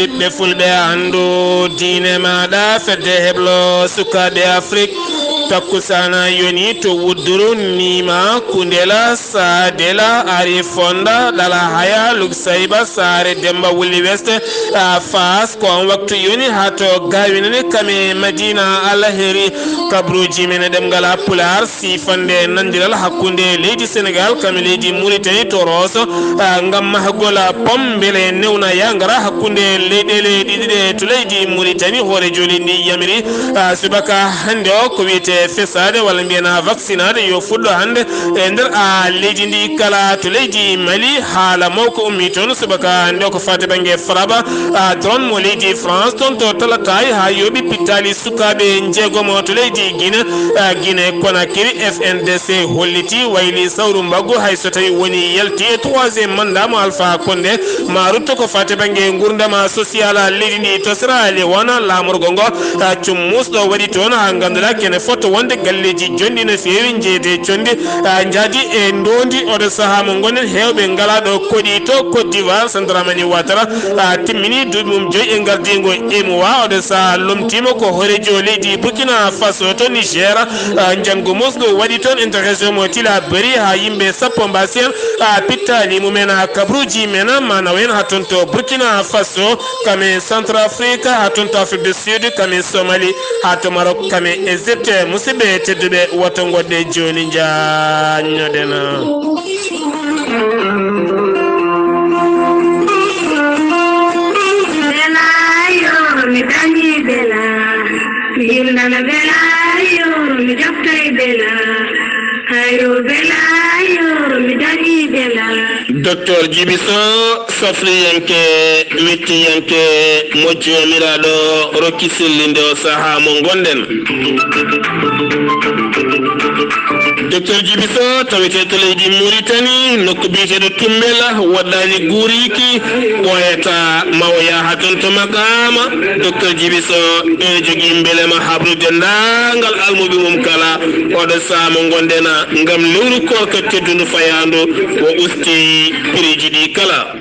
julitɓe fulɓe andu diine maɗa fedde heblo sukaɓe Afrique takkusana yoni to wudduru nima kundela sadela ari fonda dala haya lugsaiba sare demba wuli west fas ko on waktu yoni hato gawinene kame madina alaheri kabruji mene dem gala pular sifande nandiral hakkunde leydi Sénégal kame leydi Mauritanie to roso ngam mahgola pombele newna yangara hakkunde leydele ɗiɗiɗe to leydi Mauritanie hoore joli ndi yamiri subaka hande o ko wiyete fesade wala mbiyana vaccinade yo fuɗɗo hande e nder leydi ndi kala to leydi Mali haala mawko ummi toon subaka hande ko fate banggue faraba drone mo leydi France toon to talatay ha yoɓi pittali sukaɓe jeegomo to leydi Guinée Conakry FNDC holliti wayli sawru mbaggu hay so tawi woni yalti e 3e mandat mo Alpha Condé ma rutto ko fate banggue gurdama social leydi ndi to sirali wona lamorgo ngo cummusɗo waɗi toon ha ganduɗa kene fotto wonde galleji jondi no fewi jeede condi jaadi e ndondi oɗo saaha mo gonen hewɓe ngalaɗo koɗi to Côte d'Ivoire Sandramani Ouattara timmini duuɓi mum joyi e gardigo EMOA oɗo saaha lomtima ko horejo leydi Burkina Faso to Niger janggo mosgo waɗi toon intervention mo tila bari ha yimɓe sappo mbasiyan pittali mumen kabruji men manawen ha toon to Burkina Faso kame Centrafrique ha toon to Afrique du Sud kame Somalie ha to Maroc kame Égypte musidɓe tedduɓe woto goɗɗe joni jañoɗena mi dañi bela mi yilnana bela yo mi joftay bela hayo bela yo mi dañi bela docteur Djiby Sow safriyanke wettiyanke moƴƴomiraɗo Rocky Sillinde o saaha mo gonɗen docteur Djiby Sow tawete to leydi Mauritanie nokku biyeteɗo Tumbela waɗɗani guuriki ɓoyata mawoya ha toon to makama docteur Djiby Sow ene jogui beelema habrude ndangal almuɓe mum kala oɗo saaha mo gonɗen ngam lewru korka teddudu fayandu o usti piriji ɗi kala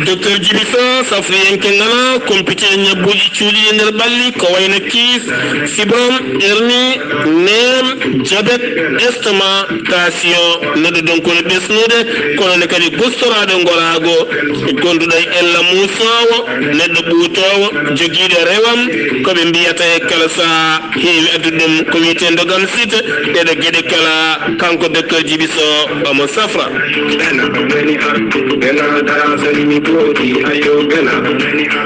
docteur Djiby Sow safriyenke ngana compité ñabbuji cuuɗi e nder ɓalli ko wayno kiis fibrom hernie nem diabète estomac tension neɗɗo donkono ɓesnude kono ne kadi gustoraɗo gorago gonduɗo e ella musowo neɗɗo ɓuutowo joguiɗo rewam koɓe mbiyata e kala saha heewi addude ɗum ko wiyete dogam site ɗeɗo gueɗe kala kanko docteur Djiby Sow omo safra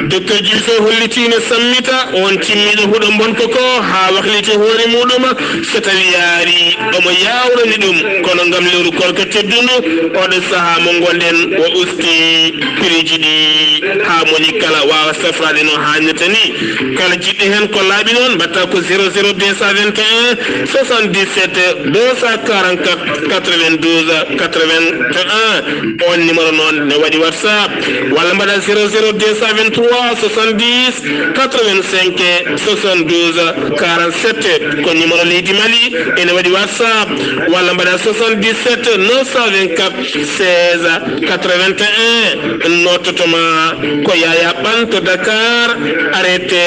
docteur Djiby Sow hollitino sammita on timmiɗo huuɗo bonko ko ha wahliti hoore muɗum so tawi yaari omo yawrani ɗum kono gam lewru korka teddunu oɗo saaha mo gonɗen o usti piriji ɗi ha moni kala wawa safrade no hannirta ni kala jiɗɗo hen ko laaɓi noon mbatta ko 00 221 77 244 92 81 on numéro noon ne waɗi WhatsApp walla mbaɗa 00 223 70 85 72 47 ko numéro leydi Mali ene waɗi WhatsApp walla mbaɗa 77 924 16 81 nottotoma ko Yaya Ɓan to Dakar arrêté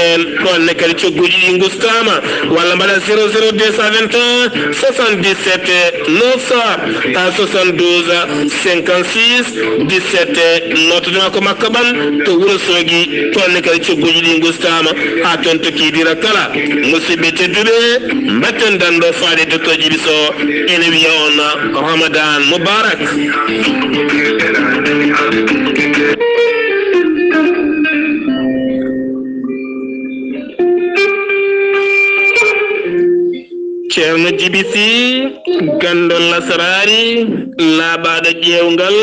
ɗon ne kadi cogguji ɗi gustama walla mbaɗa 00 221 77 972 56 17 nottotoma ko Makka Ɓan to Wourossogui toon ne kadi cogguji ɗi gustama ha toon to kiidira kala musidɓe tedduɓe mbatten danɗo faade docteur Djiby Sow ene wiya on Ramadan Mubarak ceerno Djiby Sy gandol lasarari laaɓaɗo ƴewgal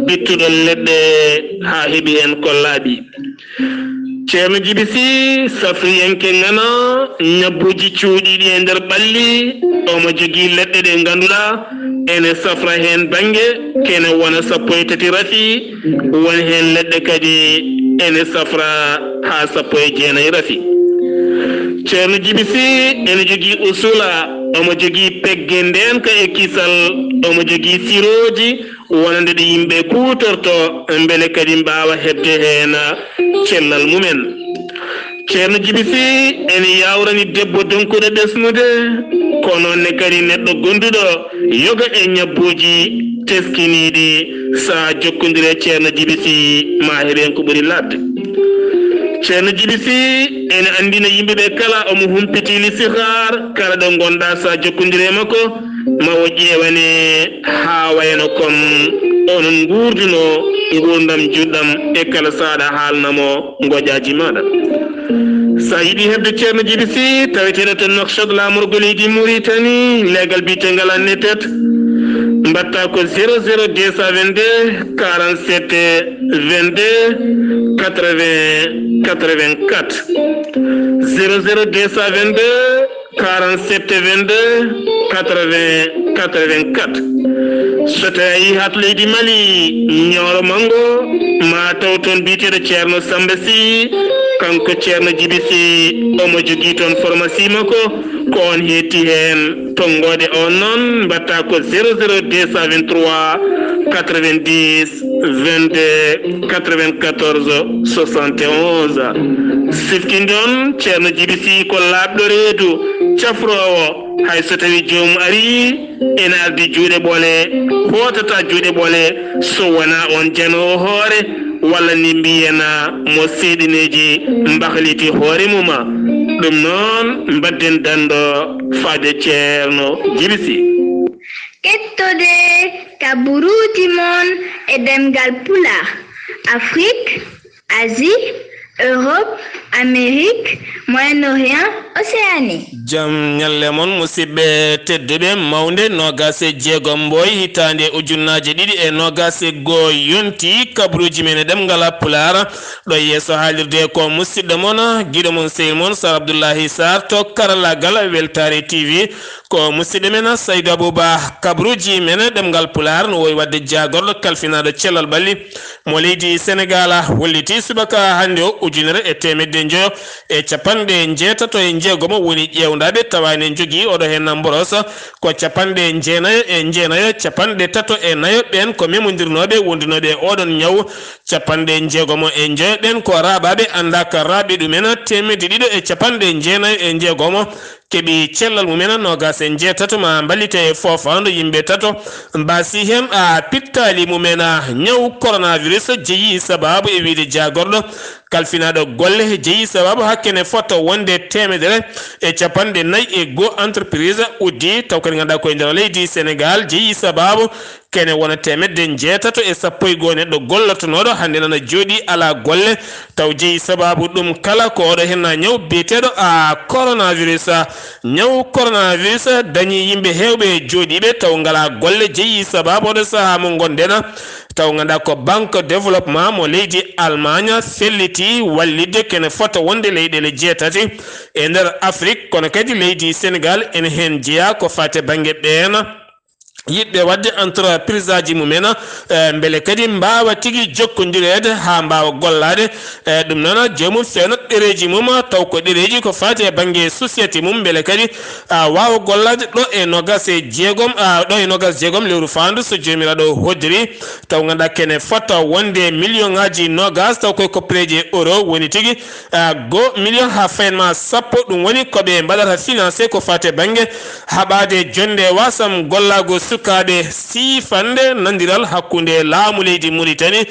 bittuɗon leɗɗe ha heeɓi hen ko laaɓi ceerno Djiby Sy safriyenke ngana ñabbuji cuuɗiɗi e nder ɓalli omo jogui leɗɗe ɗe ganduɗa ene safra hen banggue kene wona sappo e tati rafi won hen leɗɗe kadi ene safra ha sappo e jeenayi rafi ceerno Djiby Sy ene jogui usula omo jogi pegge nden ka e kisal omo jogi siroji wonande ɗi yimɓe kutorto beele kadi mbawa hebde hen cellal mumen. ceerno Djiby Sy ene yawrani debbo donkuɗo ɓesnude ko noonne kadi neɗɗo gonduɗo yoga e ñabbuji teskiniɗi sa jokkodire ceerno Djiby Sy ma heɓen ko ɓuuri ladde. ceerno Djiby Sy ene andina yimɓeɓe kala omo humpiti lisihar kala ɗo gonɗa sa jokkodire makko ma o ƴewane ha wayno comme onon gurdino gurdam juɗɗam e kala saɗa haalnamo goƴaji maɗa. sa yiɗi hebde ceerno Djiby Sy taweteɗo to Nouakchott lamorgo leydi Mauritanie legal bitegal annetet mbatta ko 00 222 47 22 80 84 00 222 47 22 80 84 so tawi hat leydi Mali ñooro mango ma taw toon biteɗo ceerno Samba Sy kanko ceerno Djiby Sy omo jogui toon pharmacie makko ko on hetti hen tonggode on noon mbatta ko 00 223 90 22 94 71 siftinde on ceerno Djiby Sy ko labɗo reedu cafrowo hay so tawi joomum ari ene ardi juuɗe ɓoole hotata juuɗe ɓoole so wona on janowo hoore walla ni mbiyana mo seeɗineji mbahliti hoore muma ɗum noon mbadden dando faade ceerno Djiby Sy. kettode kaburuji mon e demgal pulaar Afrique, Asie, Europe, Amérique, Moyen-Orient, Océanie. Jam nyalle mon musidɓe tedduɓe mawde nogas e jeegom mboy hitande ujunnaje ɗiɗi e nogas e goo yonti kabaruji men e ɗemgal pulaar ɗo yeeso haalirde ko musidɗo mon guiɗo mon sehil mon Sar Abdoullahi Sarr to karallagal Weltare TV ko musidɗo men Saydou Abouba kabaruji men ɗemgal pulaar no wowi wadde jagorɗo kalfinaɗo cellal ɓalli mo leydi Sénégal holliti subaka hande o ujunere e temedde joyo e capanɗe jeetato e jeegomo woni ƴewdaɓe tawani en jogui oɗo hen namboros ko capanɗe jeenayo e jeenayo capanɗe tato e nayo ɓen ko memodirnoɓe wondinoɓe oɗon ñaw capanɗe jeegomo e joyo ɓen ko raaɓaɓe andaka raaɓe ɗumen temedde ɗiɗo e capanɗe jeenayo e jeegomo keɓi cellal mumen nogas e jeetato ma ballite e fofando yimɓe tato mbasi hen a pittali mumen ñaw coronavirus jeeyi sababu e wiide jagorɗo kalfinaɗo golle jeeyi sababu hakkene fotta wonde temedere e capanɗe nayyi e goo entreprise uddi taw kadi ganduɗa koye nder leydi Sénégal jeeyi sababu kene wona temedde jeetato e sappo e goo neɗɗo gollotonoɗo hande nana jooɗi ala golle taw jeeyi sababu ɗum kala ko oɗo henna ñaw biyeteɗo a coronavirus ñaw coronavirus dañi yimɓe hewɓe jooɗiɓe taw ngala golle jeeyi sababu oɗo saaha mo gondena taw ganduɗa ko banque développement mo leydi Allemagne felliti wallidde kene fota wonde leyɗele jeetati e nder Afrique kono kadi leydi Sénégal ene hen jeeya ko fate banggue ɓeena yiɗɓe wadde entreprise aji mumen beele kadi mbawa tigui jokkodirede ha mbawa gollade ɗum noon jomum fewna ɗereji mum taw ko ɗereji ko fati e banggue société mum beele kadi wawa gollade ɗo e nogas e jeegom ɗo e nogas jeegom lewru fandu so jomiraɗo hoddiri taw ganduɗa kene fotta wonde million ngaji nogas taw koye koppereji euro woni tigui go million ha fayenma sappo ɗum woni koɓe mbaɗata financé ko fati e banggue haɓade jonde wasam gollago sukaɓe sifande nandiral hakkude laamu leydi Mauritanie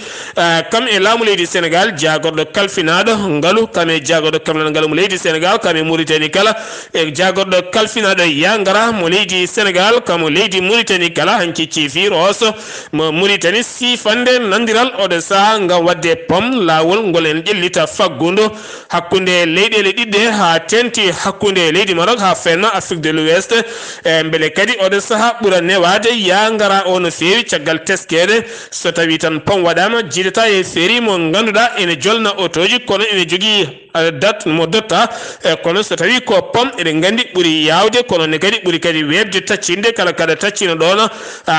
kam e laamu leydi Sénégal jagorɗo kalfinaɗo ngaalu kam e jagorɗo kamnal ngaalu mo leydi Sénégal kam e Mauritanie kala e jagorɗo kalfinaɗo yangara mo leydi Sénégal kamo leydi Mauritanie kala hanki ciifi roso mo Mauritanie sifande nandiral oɗo saaha ngam wadde pom lawol ngol en ƴellita faggudu hakkude leyɗele ɗiɗɗe ha tenti hakkude leydi Maroc ha fenno Afrique de l'Ouest beele kadi oɗo saaha ɓuranne wade yangara o no fewi caggal teskede so tawi tan pom waɗama jiidata e féeri mo ganduɗa ene jolna otoji kono ene jogui dat mo dotta kono so tawi ko pom eden gandi buri yawde kono ne kadi buri kadi webde taccinde kala kada taccino dono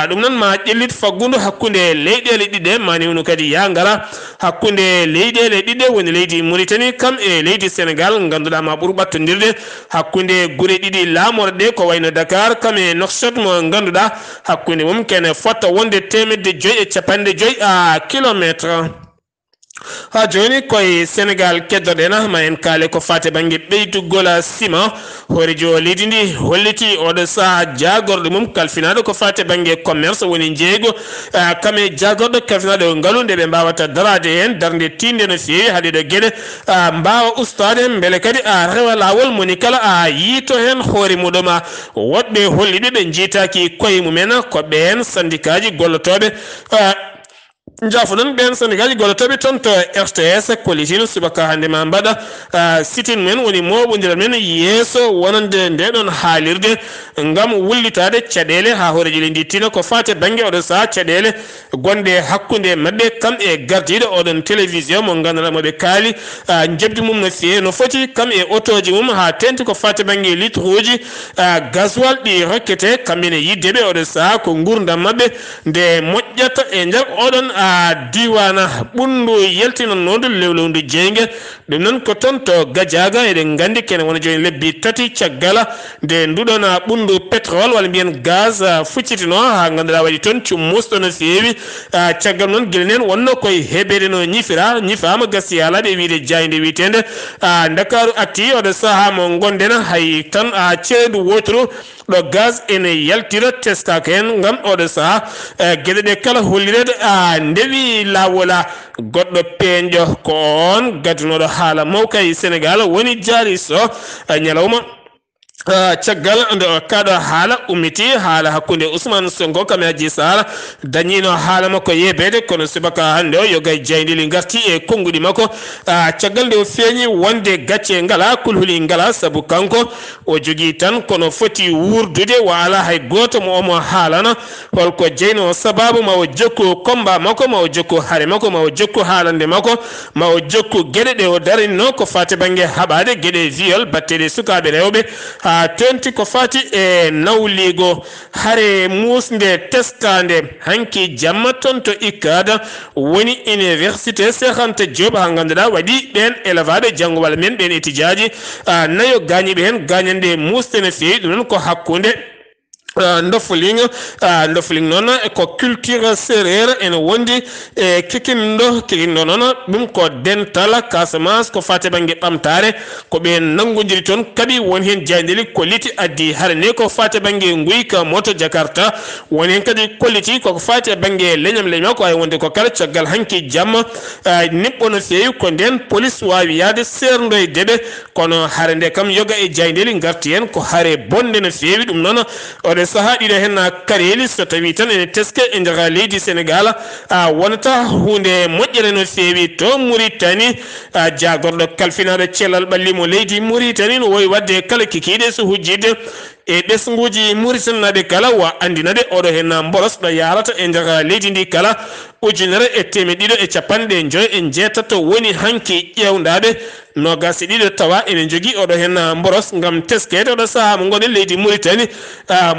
dum non ma jellit faggundo hakkunde leydele dide mani wono kadi ya ngara hakkunde leydele dide woni leydi Mauritanie kam e leydi Senegal ganduda ma buru battondirde hakkunde gure didi lamorde ko wayno Dakar kam e Nouakchott mo ganduda hakkunde mum kene fotta wonde temedde joyi e capande joyi kilometre ha joni koy Senegal keddodena ma en kale ko fate bangi beydugola ciment horijo leydi ndi holliti odo sa jagordo mum kalfinado ko fate bangi commerce woni jeego kame jagordo kalfinado ngalunde be mbawata darade en darnde tinde no fewi hade do gede mbawa ustade mbele kadi rewa lawol moni kala yito hen hori mudoma wodbe hollibe be jitaki koy mumena ko ben syndicat gollotobe Njafunan ben Senegal golotobe tonto RTS kolitino subaka hande mambada sitin men woni mobondiral men yeso wonande ndedon halirde ngam wullitade cadele ha horeji linditino ko fate bangi odo sa cadele gonde hakkunde mabbe kam e gardido odon television mo ngandala mobe kali njebdi mum no fiye no foti kam e otoji mum ha tenti ko fate bangi litruji gasoil di rockete kamene yidebe odo sa ko ngurda mabbe de mojjata e nder odon diwana bundu yeltino nodu lewlundu jenge dum non ko tonto gajaga e ngandi ken wona joni lebbi tati ciagala de ndudona bundu petrol wala bien gaz fuccitino ha ngandala wadi ton ci musto no fewi ciagal non gelnen wonno koy hebede no nyifama gasiyala de wiide jayde witende Dakaru atti o de saha mo gondena hay tan ceedu wotru do gaz ene yaltira testa ken ngam o de saha gede de kala hollirede ndewi lawola goddo penjo ko on gaddunodo haala mawkay Senegal woni jari so nyalawma caggal ande kada haala umiti haala hakkunde Ousmane Sonko kam aji sala dañino haala makko yebede kono subaka hande o yogay jayndili garti e kongudi makko caggal de feñi wonde gacce ngala kulhuli ngala sabu kanko o jogi tan kono foti wurdude wala hay goto mo omo haalana holko jeyno sababu ma o jokku komba makko ma o jokku hare makko ma o jokku haalande makko ma o jokku gede de o darino ko fate bange habade gede viol battede sukabe rewbe tenti ko fati e nawligo hare musnde testande hanki jamma tonto ikada woni université Cheikh Diop hangandada wadi ben elevade jangwal men ben etijaji nayo gañi be hen gañande mustene fi dum ko hakkunde ndofuling non ko culture serere en wondi kikindo non dum ko dental Casamance ko fate bangi bamtare ko be nangondiri ton kadi won hen jandeli ko liti addi harne ko fate bangi nguyka moto Jakarta won hen kadi ko liti ko fate bangi lenyam ko ay wonde ko kala ciagal hanki jamma nippono feewi ko den police wawi yade serndo debe kono harande kam yoga e jandeli ngarti en ko hare bonde no feewi dum non saha ɗiɗo hen kareli so tawi tan ene teske e nder leydi Sénégal wonata hunde moƴƴere no fewi to Mauritanie jagorɗo kalfinaɗo cellal ɓallimo leydi Mauritanie no wowi wadde kala kikiɗe so hujjide e ɓesguji Mauritanie kala wa andinade oɗo hen boros ɗo yarata e nder leydi ndi kala ujunere e temedɗiɗo e capanɗe joyi e jeetato woni hanki ƴewdaɓe nogasi ɗiɗo tawa ene jogui oɗo hen boros gam teskede oɗo saaha mo gonen leydi Mauritanie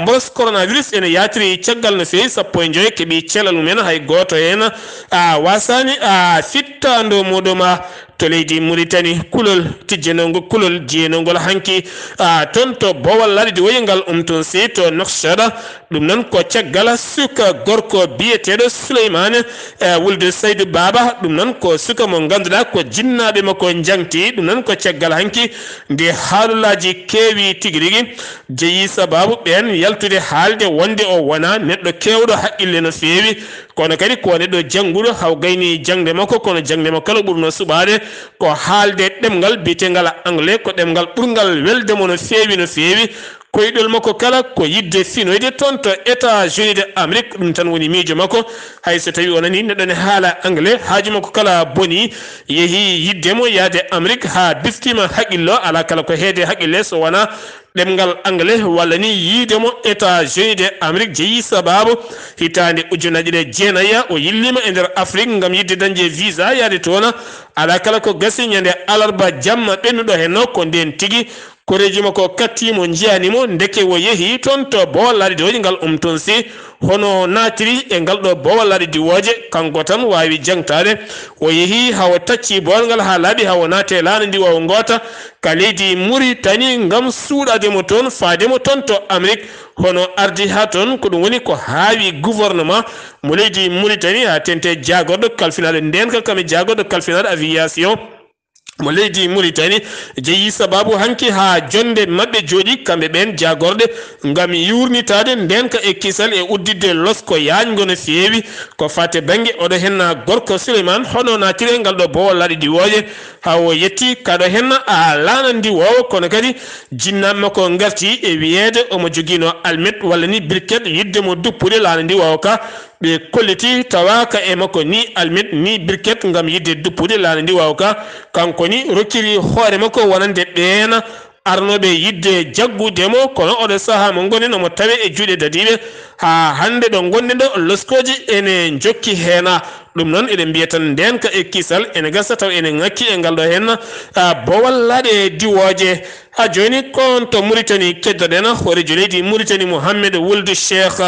boros coronavirus ene yatiri caggal no fewi 15 keeɓi celal mumen hay goto hen wasani fittando muɗum to leydi Mauritanie kulol tijjenongo kulol jiyenogol hanki ton to bowal ladde woyingal ton si to Nouakchott ɗum non ko caggal suka gorko biyeteɗo Souleymane wulde Saydou Baba ɗum non ko suka mo ganduɗa ko jinnaɓe makko jangti ɗum non ko caggal hanki nde haalulaji keewi tigui rigui jeeyi sababu ɓen yaltude haalde wonde o wona neɗɗo kewɗo haqqille no fewi kono kadi ko neɗɗo jangguɗo haw gayni jangde makko kono jangde makko kala ɓurno suɓade ko haalde ɗemgal bitegal anglais ko ɗemgal ɓurgal weldemo no fewi koydol makko kala ko yidde finoyde toon to États-Unis d'Amérique ɗum tan woni miijo makko hay so tawi onani neɗɗo ne haala anglais haaju makko kala boni yeehi yiddemo yaade Amérique ha biftima haqqillo ala kala ko heede haqqille so wona ɗemgal anglais walla ni yiidemo États-Unis d'Amérique jeeyi sababu hitande ujunnaji ɗe jeenaya o yillima e nder Afrique ngam yidde dañde visa yaade toona ala kala ko gasi ñande alarba jamma ɓennuɗo henno ko nden tigi koreji makko kattimo jiyanimo ndeke wo yeehi toon to bowal laaɗi diwoje ngal toon si hono natiri e ngal ɗo bowal laaɗi diwoje kanko tan wawi jangtade o yeehi hawo tacci bowal ngal ha laaɓi hawo naate laana ndi wawo goota ka leydi Mauritanie ngam suuɗademo toon faademo toon to Amérique hono ardi ha toon ko ɗum woni ko haawi gouvernement mo leydi Mauritanie ha tente jagorɗo kalfinaɗo ndenka kame jagorɗo kalfinaɗo aviation mo leydi Mauritanie jeeyi sababu hanki ha jonde mabɓe jooɗi kamɓe ɓen jagorɗe ngam yurnitade ndenka e kisal e uddidde losko yañgo no feewi ko fate banggue oɗo henna gorko Souleymane hono natire ngal ɗo bowol laaɗi diwoje ha o yetti kaɗo henna a laana ndiwowo kono kadi jinnaɓe makko garti e wiyede omo joguino almet walla ni briquette yiddemo duppude laana ndiwowo ka ɓe kolliti tawaka e makko ni almet ni briquette ngam yidde duppude laana ndiwowo ka kanko ni rokkiri hoore makko wonande ɓeena arnoɓe yidde jaggudemo kono oɗo saaha mo gonen omo tawe e juuɗe dadiɓe ha hande ɗo gonɗen ɗo loskoji ene jokki heena ɗum noon eɗen mbiya tan ndenka e kisal ene gasa taw ene ngakki e ngal ɗo henna bowal laaɗe diwoje ha joni kon to Mauritanie keddoɗen horejo leydi Mauritanie Mohamed Wuld Cheikh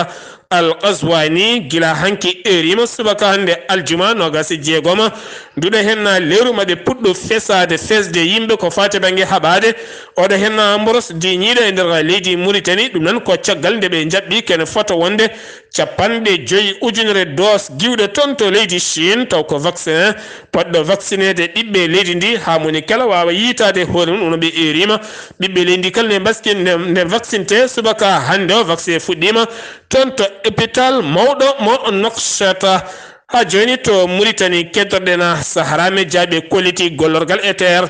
Al Qazwani gila hanki erima subaka hande aljuma nogasi jeegoma nduɗo henna lewru maɗe puɗɗo fesade fesde yimɓe ko fate banggue haɓade oɗo henna mboros diñiɗo e nder leydi Mauritanie ɗum nan ko caggal nde ɓe jaɓɓi kene foto wonde 50,000 dose giwɗe toon to leydi Chine taw ko vaccin poɗɗo vaccinede ɓiɓɓe leydi ndi ha moni kala wawa yitade hoore mum ono ɓe erima ɓiɓɓe leydi kala ne baski nde vaccinte subaka hande o vaccin fuɗɗima toon to hôpital mawɗo mo Nouakchott ha joni to Mauritanie keddoɗen Saharame jaaɓe kolliti gollorgal ETR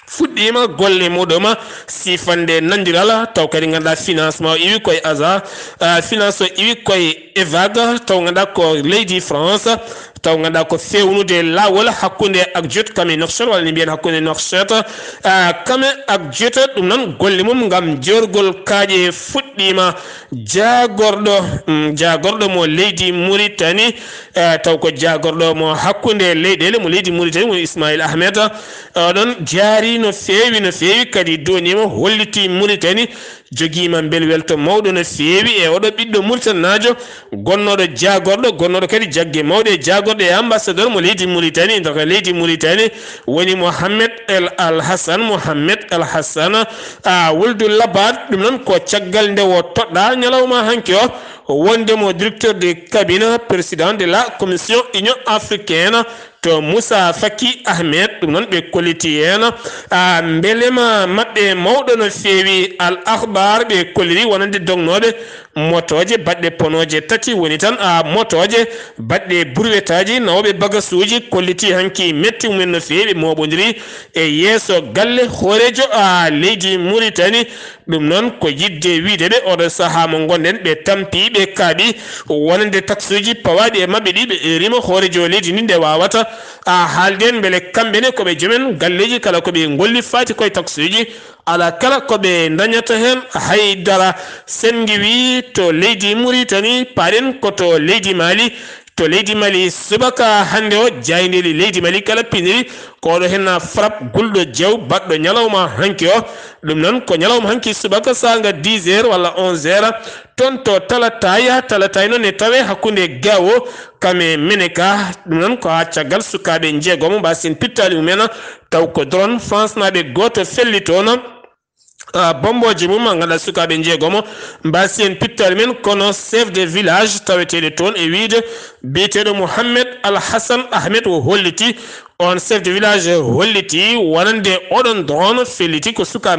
fuɗɗima golle muɗum sifande nandiral taw kadi ganduɗa financement iwi koye asa finance o iwi koye EVAG taw ganduɗa ko leydi France taw ganduɗa ko fewnude lawol hakkude ak jot kame Nouakchott walla ni mbiyen hakkude Nouakchott kame ak jot ɗum noon golle mum gam jorgol kaaƴe fuɗɗima jagorɗo mo leydi Mauritanie taw ko jagorɗo mo hakkude leyɗele mo leydi Mauritanie mo Ismail Ahmed ɗon jaari no feewi kadi donima holliti Mauritanie joguima belwelto mawɗo no feewi e oɗo ɓiɗɗo Mauritanajo gonnoɗo jagorɗo gonnoɗo kadi jagge mawɗe jagorɗo e ambassadeur mo leydi Mauritanie nder leydi Mauritanie woni Mohamed El Hassan Wuld Labad ɗum noon ko caggal nde o toɗɗa ñalawma hanki o wondemo directeur de cabinet président de la commission union africaine to Moussa Faki Ahmed ɗum noon ɓe kolliti hen mbelema maɓɓe mawɗo no feewi Al Akhbar ɓe kolliri wonande dognoɓe motoje baɗɗe ponoje tati woni tan motoje baɗɗe brouettaji nawɓe bagasuji kolliti hanki metti mumen no feewi moɓodiri e yeeso galle hoorejo leydi Mauritanie ɗum noon ko yidde wiide ɓe oɗo saaha mo gonɗen ɓe tampi ɓe kaaɓi wonande taxuji pawaɗi e mabɓe ɗi ɓe erima hoorejo leydi ndi nde wawata haalden beele kamɓene koɓe joomen galleji kala koɓe golli fati koye taxuji ala kala koɓe dañata hen haydara sengi wi to leydi Mauritanie paɗen koto leydi Mali subaka hande o jayneli leydi Mali kala piniri koɗo henna frappe gulɗo jew baɗɗo ñalawma hanki o ɗum noon ko ñalawma hanki subaka saga 10 h walla 11 h toon to talatay noon e tawe hakkude gawo kame meneka ɗum noon ko ha caggal sukaɓe jeegomo mbasin pittali mumen taw ko drone France naɓe goto felli toon bomboji mum ganduɗa sukaɓe jeegomo mbasi en pittali men kono chef de village taweteɗe toon e wiide biyeteɗo Mohamed Al Hassan Ahmed o holliti on chef de village holliti wonande oɗon drone felliti ko sukaɓe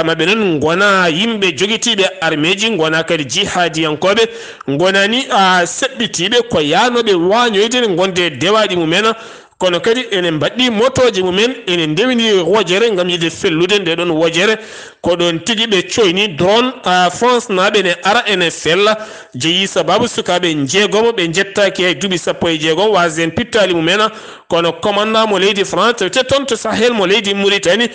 mabɓe noon gona yimɓe joguitiɓe armeji gona kadi jihadiyankoɓe gonani seɓɓitiɓe ko yanoɓe wañoyde gonde dewaɗi mumen kono kadi enen baddi motoje mumen enen ndewini wojere ngam yide fellude nde don wojere ko don tigi be coyni drone France nabe ne ara ene fella jeyi sababu sukabe njegomo be jettaki ay dubi sappo e jeegom wazen pittali mumena kono commandant mo leydi France te ton to Sahel mo leydi Mauritanie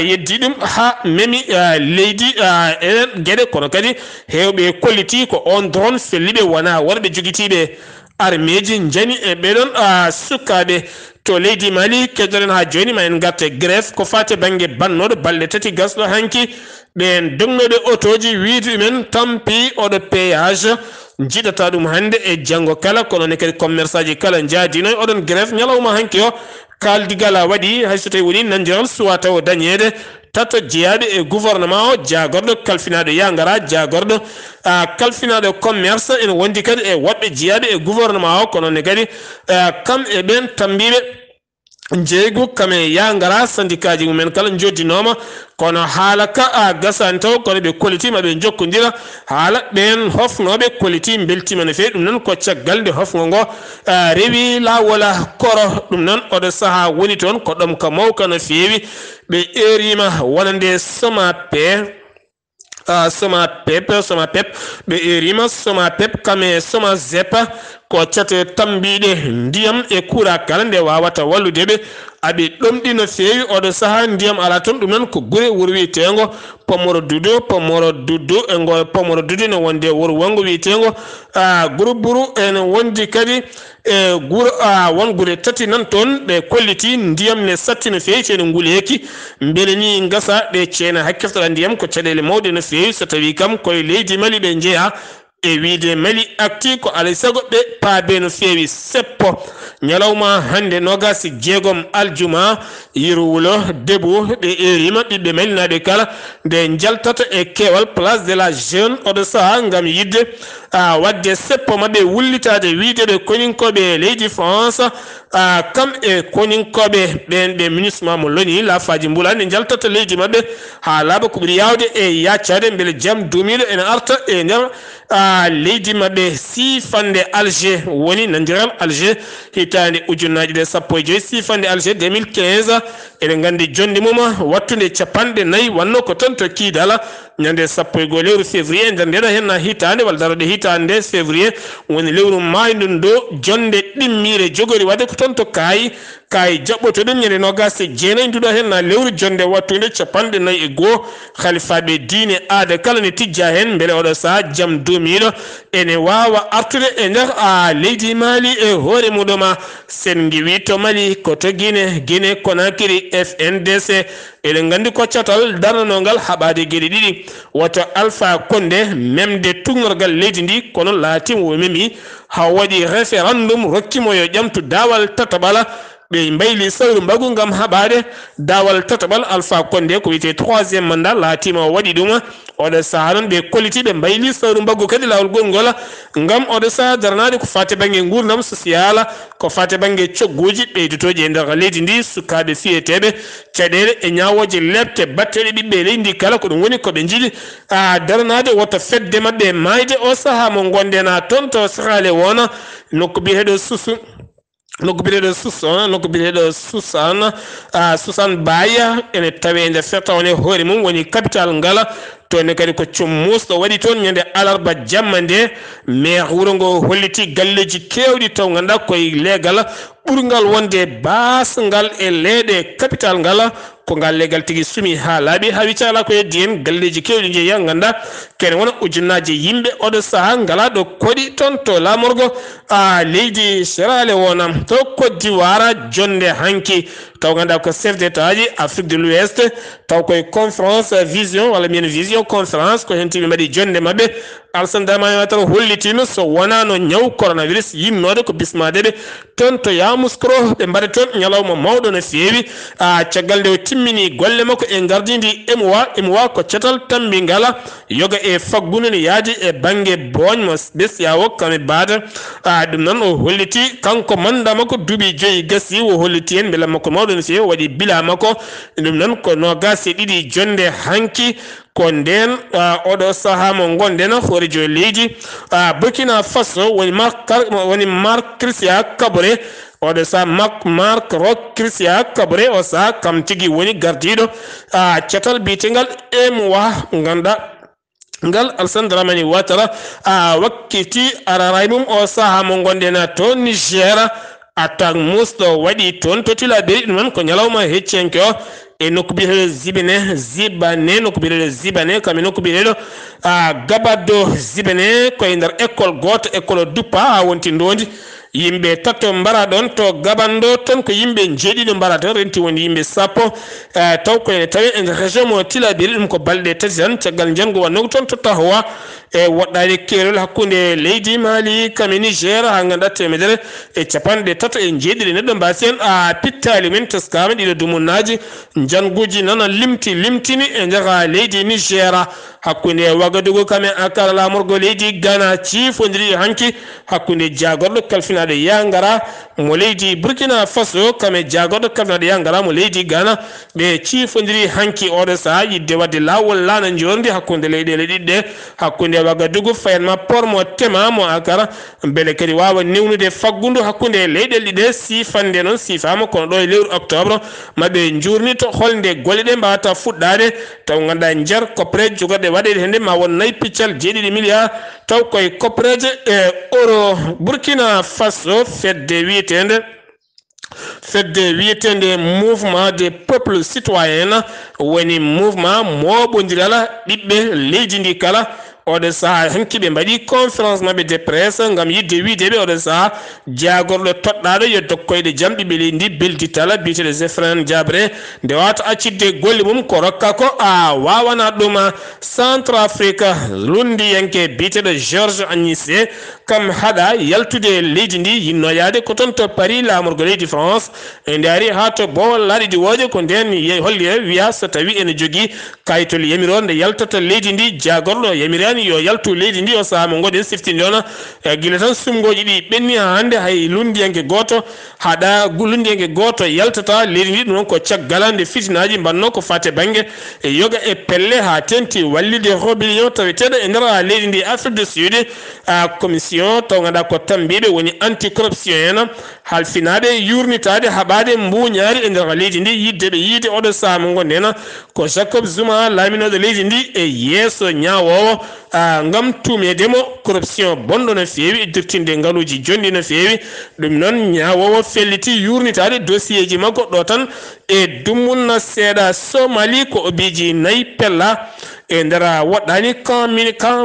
yeddi dum ha memi leydi enen gede kono kadi hewbe kolliti ko on drone fellibe wana warbe jogitibe armeji njani e bedon sukabe to leydi Mali kederen ha joni ma en gatte greffe ko fate bange bannodo balde tati gasdo hanki ben dongnode otoji wiidi men tampi odo péage jidata dum hande e jango kala kono ne kadi commerçant ji kala jaadino odon greffe nyalawma hanki o kaldigala wadi haysote woni nandiral suwata o dañede tato jeyaɓe e gouvernement o jagorɗo kalfinaɗo yangara jagorɗo kalfinaɗo commerce ene wondi kadi e woɓɓe jeyaɓe e gouvernement o kono ne kadi kam e ɓen tambiɓe jeegu kame yangara syndicat ji mumen kala joddinoma kono haala ka gasani taw kono ɓe kollitima ɓe jokkodira haala ɓen hofnoɓe kolliti beltima no fewi ɗum noon ko caggal nde hofgo ngo rewi lawola koro ɗum noon oɗo saaha woni toon ko ɗom ka mawka no fewi ɓe erima wonande soma pep ɓe erima soma pep kame soma zepa ko cate tambiɗe ndiyam e kura kala nde wawata walludeɓe aɓe ɗomɗi no fewi oɗo saaha ndiyam ala toon ɗum noon ko gure wuro wiyetengo pomoro dudu e ngo pomoro dudu ne wonde wuro wango wiyetengo guru buru ene wondi kadi e guro won gure tati nan toon ɓe kolliti ndiyam ne satti no fewi cene nguleki beele ni gasa ɓe ceena hakkeftoɗa ndiyam ko caɗele mawɗe no fewi so tawi kam koye leydi Mali ɓe jeeya e wiide Mali acti ko alay sago ɓe paabe no fewi seppo ñalawma hande nogasi jeegom aljuma yirwulo debu ɓe erima ɓiɓɓe Mali naɓe kala nde jaltata e kewal place de la jeune oɗo saaha ngam yidde wadde seppo mabɓe wullitade wiide ɓe koninkoɓe leydi France kam e koninkoɓe ɓen ɓe MINUSMA mo loni lafaji mbula nde jaltata leydi mabɓe ha laaɓa ko ɓuuri yawde e yaccade beele jaam duumiɗo ene arta e nder leydi mabɓe sifande Alger woni nandiral Alger hitande ujunnaji ɗe sappo e joyi sifande Alger 2015 eɗen gandi jonde mum wattude capanɗe nayyi wanno ko ton to kiidala ñande sappo e goo lewru février nder ndeɗo henna hitande walla darode hitande février woni lewru mayndu do jonde ɗimmire jogori wadde ko ton to kaayi jaɓɓoto ɗum ñande nogas jeenayi nduɗo henna lewru jonde wattude capanɗe nayyi e goo halifaɓe diine aada kala ne tijja hen beele oɗo saaha jaam duumiɗo ene wawa artude e nder leydi Mali e hoore muɗuma sen giwi to Mali ko to Guinée Conakry FNDC eɗen gandi ko catal darnanogal haɓade gueɗe ɗiɗi woto Alpha Condé memde tugnorgal leydi ndi kono laatimo o memi ha waɗi référendum rokkimo yo ƴamtu dawal tataɓala ɓe mbayli sawru mbagu ngam haɓade dawal tataɓal Alpha Condé ko wiyete 3e mandat laatima o waɗi ɗum oɗo saaha noon ɓe kolliti ɓe mbayli sawru mbagu kadi lawol gongol ngam oɗo saaha darnade ko fate banggue gurdam social ko fate banggue cogguji ɓeydotoji e nder leydi ndi sukaɓe fiyeteɓe caɗele e ñawoje lebte batteɗe ɓiɓɓe leydi kala ko ɗum woni koɓe jiiɗi darnade woto fedde mabɓe mayde o saaha mo gondena toon to sahale wona nokko biyeteɗo susu nokko biyeteɗo Susan Baya ene tawe e nder fertawne hoore mum woni capital ngala toon kadi ko cummus ɗo waɗi toon ñande alarba jamma nde maire wuro ngo holliti galleji kewɗi taw ganduɗa koye leegal ɓurgal wonde basgal e leeɗe capital ngala ko ngal legal tigi sumi ha laaɓi ha wicala ko heddi hen galleji kewɗi jeeya ganduɗa kene wona ujunnaji yimɓe oɗo saaha ngala ɗo koɗi toon to lamorgo leydi Sierra Leone to Côte d'Ivoire jonde hanki taw ganduɗa ko chef d'état ji Afrique de l'Ouest taw koye conférence vision walla mbiyen vision conférence ko hen tiɓe mbaɗi jonde mabɓe Alassane Dramane Ouattara hollitino so wona no ñaw coronavirus yinnode ko bismadeɓe toon to Yamoussoukro ɓe mbaɗa toon ñalawma mawɗo no fewi caggal nde o timmini golle makko e gardidi EMOA ko cetal tambi ngala yoga e faggude ne yaadi e banggue boñ mo besiya o kame baada ɗum noon o holliti kanko manda makko duuɓi joyi gasi o holliti hen beela makko mawɗo no fewi waɗi bila makko ɗum noon ko nogas e ɗiɗi jonde hanki ko nden oɗo saaha mo gonden horejo leydi Burkina Faso woni Marc Christian Kaboré o de sa Mark Rock Christian Cabre o sa kam tigi woni gardido cetal bitingal emwa nganda ngal Alassane Dramane Ouattara wakkiti araraymum o saha mo gondena to Niger attaque musto wadi ton to tilaberi non ko nyalawma heccenke o e nokubire zibane nokubire zibane kam nokubire gabado zibane ko ndar école goto école dupa wonti ndondi yimbe tato mbara don to gabando ton ko yimbe jeedido mbara tan renti woni yimbe sappo taw ko tawi en région mo tilabiri dum ko balde tati tan tagal jango wanno ton to tahwa e woddade kerol hakkunde leydi Mali kam Niger ha nganda temedere e capande tato en jeediri neddo mbasen pittali men taskama dido dumunnaji janguji nana limtini e jaga leydi Niger hakkunde Wagadugu kame akara lamorgo leydi Ghana cifondiri hanki hakkunde jagordo kalfinade yangara mo leydi Burkina Faso kame jagordo kalfinade yangara mo leydi Ghana be cifondiri hanki odo sa yidde wadde lawol lana jordi hakkunde leydi didde hakkunde Wagadugu fayma pormo tema mo akara bele kadi wawa newnude faggundu hakkunde leyde didde sifande non sifama kono do e lewru octobre mabe njurni to holde golide mbata fuddade taw nganda njar kopre jogorde wadede hende ma won nay piccal jeedidi milliard taw koy kopreje e euro Burkina Faso fedde wietende mouvement des peuples citoyens woni mouvement mobondirala dibbe leydi ndi kala ode sa hankibe mbadi conférence mabbe de presse ngam yidde wiidebe ode sa jagorlo toddado yo dokkoyde jamdi beli ndi belditala biite Zefran Diabré de wata accidde golle mum ko rokka ko wawana duma Centrafrique lundi yanke biite de Georges Agnissé kam hada yaltude leydi ndi yinnoyade ko ton to Paris lamorgo leydi France ndari hato bo ladi woje ko den holli wiya so tawi en jogi kaytol yamiron de yaltata leydi ndi jagorlo yamirani yo yaltu leydi ndi o saha mo godi siftinde ona gila tan sumgoji ɗi ɓenni ha hande hay lundiyanke goto haɗa lundiyanke goto yaltata leydi ndi ɗum ko caggalande fitinaji mbanno ko fate banggue e yoga e pelle ha tenti wallide rébellion taweteɗo e nder leydi ndi Afrique du Sud commission taw ganduɗa ko tambiɓe woni anti corruption en halfinade yurnitade haɓade mbuñari e nder leydi ndi yiddeɓe yiide oɗo saha mo gondena ko Jacob Zuma laaminoɗo leydi ndi e yeeso ñawowo ngam tumedemo corruption bonɗo no feewi dirtinde ngaluji jondi no feewi ɗum noon ñawowo felliti yurnitade dossier ji makko ɗo tan e dummunna seeɗa Somali ko obiji nayi pella e ndara waɗani kan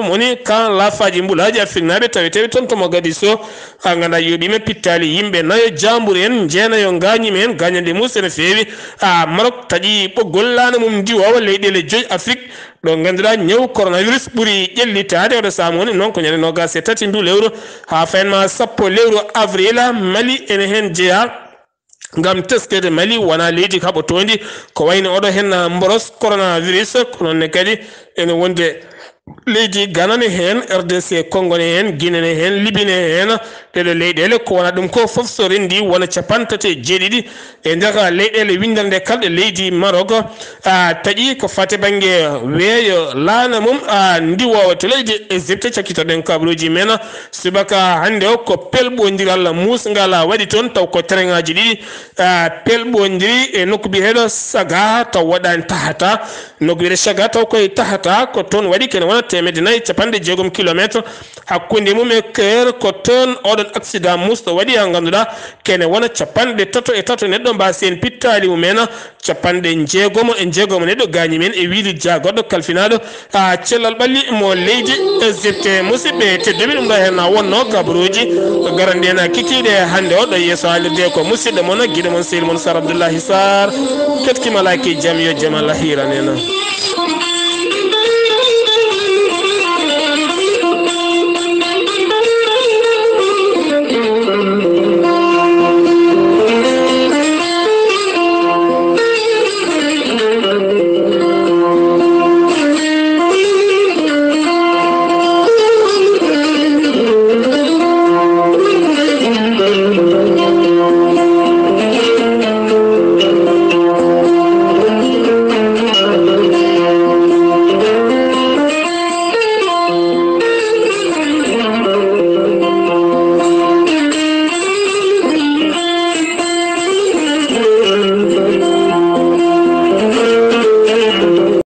woni kan lafaji mbulaji Afrique naɓe taweteɓe toon tomo gadi so ha ganda yoɓime pittali yimɓe nayo jamburu en jeenayo gañimi en gañande musi no feewi Maroc taƴi ɓoggol lana mum ndiwowa leyɗele joyi Afrique ɗo ganduɗa ñaw coronavirus ɓuuri ƴellitade oɗo saama woni noon ko ñande nogas e tati ndu lewru ha fayenma sappo lewru avril Mali ene hen jeeya ngam teskede Mali wona leydi kaɓotondi ko wayno oɗo hen mboros coronavirus kono ne kadi ene wonde leydi Ghana ne hen RDC Congo ne hen Guinée ne hen Libye ne hen ɗeɗo leyɗele ko wona ɗum ko foof so rendi wona capantate jeeɗiɗi e nder leyɗele windande kalɗe leydi Maroc taƴi ko fate banggue weeyo laana mum ndiwowo to leydi Égypte cakkitoɗen kabaruji men subaka hande o ko pelɓodiral musgal waɗi toon taw ko trainaji ɗiɗi pelɓodiri e nokku biyeteɗo Saga taw waɗani tahata nokku biyete Saga taw koye tahata ko toon waɗi kene wona temedde nayyi capanɗe jeegom kilométre hakkunde mum e Caire ko toon oɗon accident musɗo waɗi ha ganduɗa kene wona capanɗe tato e tato neɗɗo mbasi en pittali mumen capanɗe jeegomo e jeegomo neɗɗo gañi men e wiide jagoɗɗo kalfinaɗo cellal ɓalli mo leydi Égypte musidɓe tedduɓe ɗum ɗo hen wonno kabaruji garande en kikiɗe hande o ɗo yeeso haalirde ko musidɗo moon guiɗo moon sehil moon Sar Abdoullahi Sarr ketkima laki jaam yo jaam Allah hiranena